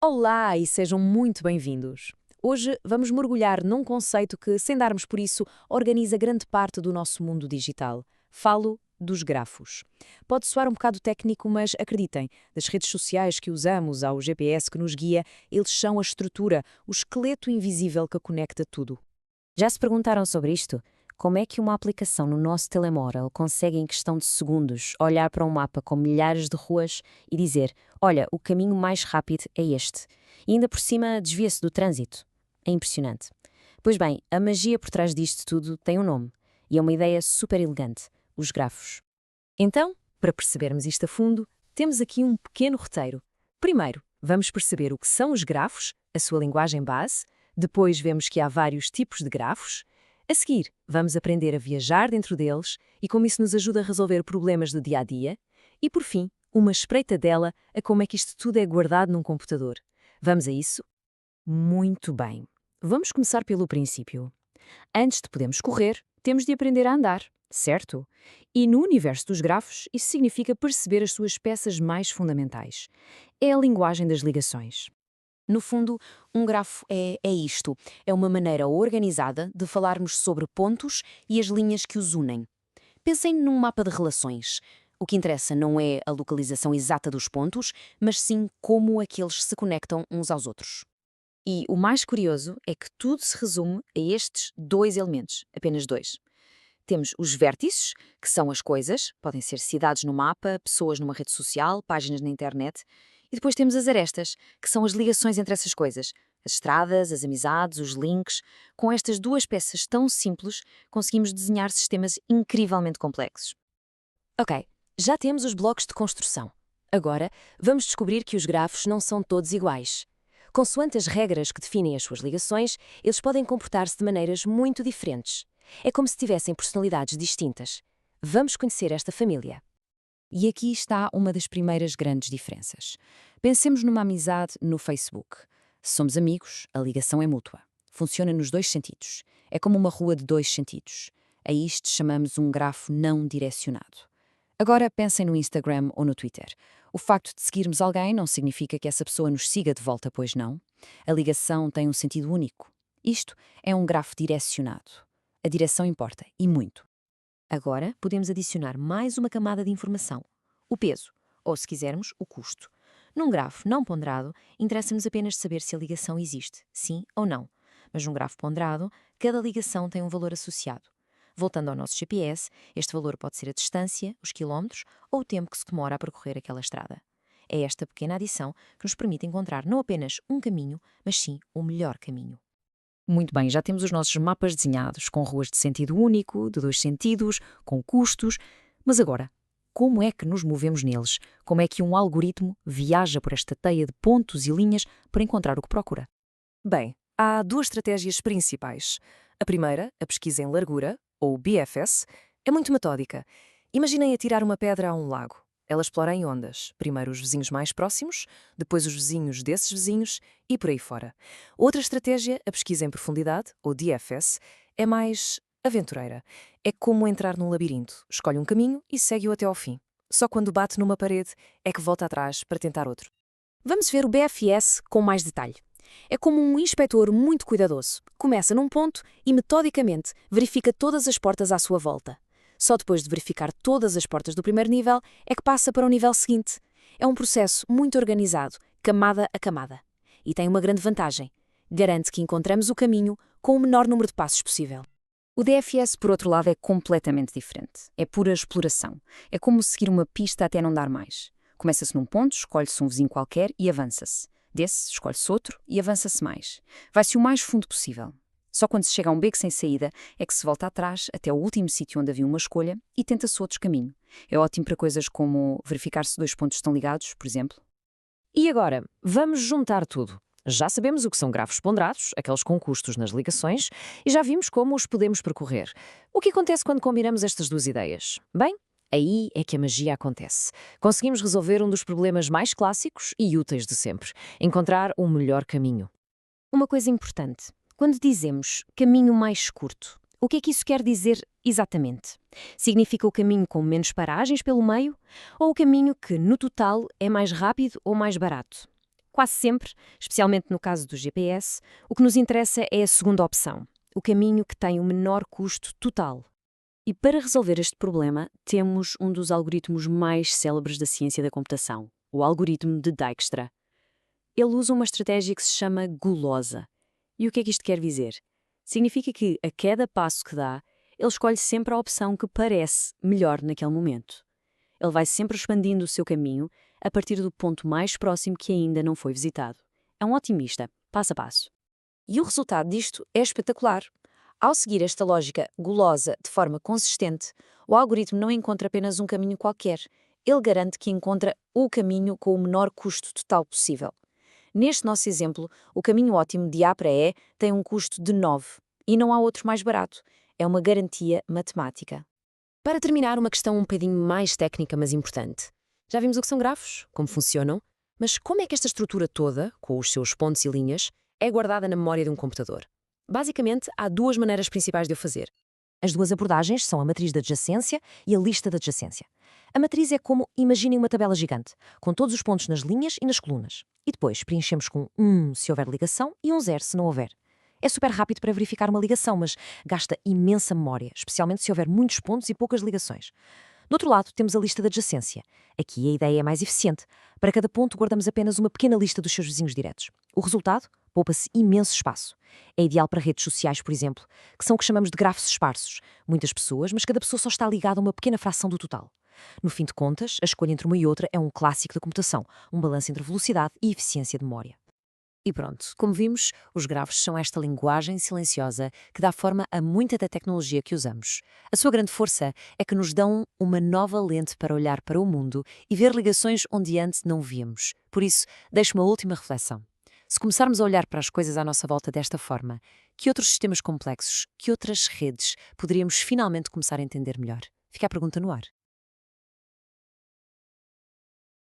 Olá e sejam muito bem-vindos. Hoje vamos mergulhar num conceito que, sem darmos por isso, organiza grande parte do nosso mundo digital. Falo dos grafos. Pode soar um bocado técnico, mas acreditem, das redes sociais que usamos ao GPS que nos guia, eles são a estrutura, o esqueleto invisível que conecta tudo. Já se perguntaram sobre isto? Como é que uma aplicação no nosso telemóvel consegue, em questão de segundos, olhar para um mapa com milhares de ruas e dizer: olha, o caminho mais rápido é este? E ainda por cima desvia-se do trânsito. É impressionante. Pois bem, a magia por trás disto tudo tem um nome. E é uma ideia super elegante: os grafos. Então, para percebermos isto a fundo, temos aqui um pequeno roteiro. Primeiro, vamos perceber o que são os grafos, a sua linguagem base. Depois, vemos que há vários tipos de grafos. A seguir, vamos aprender a viajar dentro deles e como isso nos ajuda a resolver problemas do dia a dia. E, por fim, uma espreitadela a como é que isto tudo é guardado num computador. Vamos a isso? Muito bem. Vamos começar pelo princípio. Antes de podermos correr, temos de aprender a andar, certo? E no universo dos grafos, isso significa perceber as suas peças mais fundamentais. É a linguagem das ligações. No fundo, um grafo é isto. É uma maneira organizada de falarmos sobre pontos e as linhas que os unem. Pensem num mapa de relações. O que interessa não é a localização exata dos pontos, mas sim como aqueles se conectam uns aos outros. E o mais curioso é que tudo se resume a estes dois elementos, apenas dois. Temos os vértices, que são as coisas, podem ser cidades no mapa, pessoas numa rede social, páginas na internet. E depois temos as arestas, que são as ligações entre essas coisas. As estradas, as amizades, os links. Com estas duas peças tão simples, conseguimos desenhar sistemas incrivelmente complexos. Ok, já temos os blocos de construção. Agora, vamos descobrir que os grafos não são todos iguais. Consoante as regras que definem as suas ligações, eles podem comportar-se de maneiras muito diferentes. É como se tivessem personalidades distintas. Vamos conhecer esta família. E aqui está uma das primeiras grandes diferenças. Pensemos numa amizade no Facebook. Se somos amigos, a ligação é mútua. Funciona nos dois sentidos. É como uma rua de dois sentidos. A isto chamamos um grafo não direcionado. Agora pensem no Instagram ou no Twitter. O facto de seguirmos alguém não significa que essa pessoa nos siga de volta, pois não. A ligação tem um sentido único. Isto é um grafo direcionado. A direção importa, e muito. Agora, podemos adicionar mais uma camada de informação: o peso, ou, se quisermos, o custo. Num grafo não ponderado, interessa-nos apenas saber se a ligação existe, sim ou não. Mas num grafo ponderado, cada ligação tem um valor associado. Voltando ao nosso GPS, este valor pode ser a distância, os quilómetros ou o tempo que se demora a percorrer aquela estrada. É esta pequena adição que nos permite encontrar não apenas um caminho, mas sim o melhor caminho. Muito bem, já temos os nossos mapas desenhados, com ruas de sentido único, de dois sentidos, com custos. Mas agora, como é que nos movemos neles? Como é que um algoritmo viaja por esta teia de pontos e linhas para encontrar o que procura? Bem, há duas estratégias principais. A primeira, a pesquisa em largura, ou BFS, é muito metódica. Imaginem atirar uma pedra a um lago. Ela explora em ondas, primeiro os vizinhos mais próximos, depois os vizinhos desses vizinhos e por aí fora. Outra estratégia, a pesquisa em profundidade, ou DFS, é mais aventureira. É como entrar num labirinto. Escolhe um caminho e segue-o até ao fim. Só quando bate numa parede é que volta atrás para tentar outro. Vamos ver o BFS com mais detalhe. É como um inspetor muito cuidadoso. Começa num ponto e, metodicamente, verifica todas as portas à sua volta. Só depois de verificar todas as portas do primeiro nível é que passa para o nível seguinte. É um processo muito organizado, camada a camada. E tem uma grande vantagem: garante que encontramos o caminho com o menor número de passos possível. O DFS, por outro lado, é completamente diferente. É pura exploração. É como seguir uma pista até não dar mais. Começa-se num ponto, escolhe-se um vizinho qualquer e avança-se. Desse, escolhe-se outro e avança-se mais. Vai-se o mais fundo possível. Só quando se chega a um beco sem saída é que se volta atrás até o último sítio onde havia uma escolha e tenta-se outro caminho. É ótimo para coisas como verificar se dois pontos estão ligados, por exemplo. E agora, vamos juntar tudo. Já sabemos o que são grafos ponderados, aqueles com custos nas ligações, e já vimos como os podemos percorrer. O que acontece quando combinamos estas duas ideias? Bem, aí é que a magia acontece. Conseguimos resolver um dos problemas mais clássicos e úteis de sempre: encontrar o melhor caminho. Uma coisa importante: quando dizemos caminho mais curto, o que é que isso quer dizer exatamente? Significa o caminho com menos paragens pelo meio ou o caminho que, no total, é mais rápido ou mais barato? Quase sempre, especialmente no caso do GPS, o que nos interessa é a segunda opção, o caminho que tem o menor custo total. E para resolver este problema, temos um dos algoritmos mais célebres da ciência da computação, o algoritmo de Dijkstra. Ele usa uma estratégia que se chama gulosa. E o que é que isto quer dizer? Significa que, a cada passo que dá, ele escolhe sempre a opção que parece melhor naquele momento. Ele vai sempre expandindo o seu caminho a partir do ponto mais próximo que ainda não foi visitado. É um otimista, passo a passo. E o resultado disto é espetacular. Ao seguir esta lógica gulosa de forma consistente, o algoritmo não encontra apenas um caminho qualquer. Ele garante que encontra o caminho com o menor custo total possível. Neste nosso exemplo, o caminho ótimo de A para E tem um custo de 9 e não há outro mais barato. É uma garantia matemática. Para terminar, uma questão um bocadinho mais técnica, mas importante. Já vimos o que são grafos, como funcionam, mas como é que esta estrutura toda, com os seus pontos e linhas, é guardada na memória de um computador? Basicamente, há duas maneiras principais de o fazer. As duas abordagens são a matriz de adjacência e a lista de adjacência. A matriz é como, imaginem uma tabela gigante, com todos os pontos nas linhas e nas colunas. E depois preenchemos com 1 se houver ligação e um 0 se não houver. É super rápido para verificar uma ligação, mas gasta imensa memória, especialmente se houver muitos pontos e poucas ligações. Do outro lado, temos a lista de adjacência. Aqui a ideia é mais eficiente. Para cada ponto, guardamos apenas uma pequena lista dos seus vizinhos diretos. O resultado? Poupa-se imenso espaço. É ideal para redes sociais, por exemplo, que são o que chamamos de grafos esparsos. Muitas pessoas, mas cada pessoa só está ligada a uma pequena fração do total. No fim de contas, a escolha entre uma e outra é um clássico da computação, um balanço entre velocidade e eficiência de memória. E pronto, como vimos, os grafos são esta linguagem silenciosa que dá forma a muita da tecnologia que usamos. A sua grande força é que nos dão uma nova lente para olhar para o mundo e ver ligações onde antes não víamos. Por isso, deixo uma última reflexão. Se começarmos a olhar para as coisas à nossa volta desta forma, que outros sistemas complexos, que outras redes poderíamos finalmente começar a entender melhor? Fica a pergunta no ar.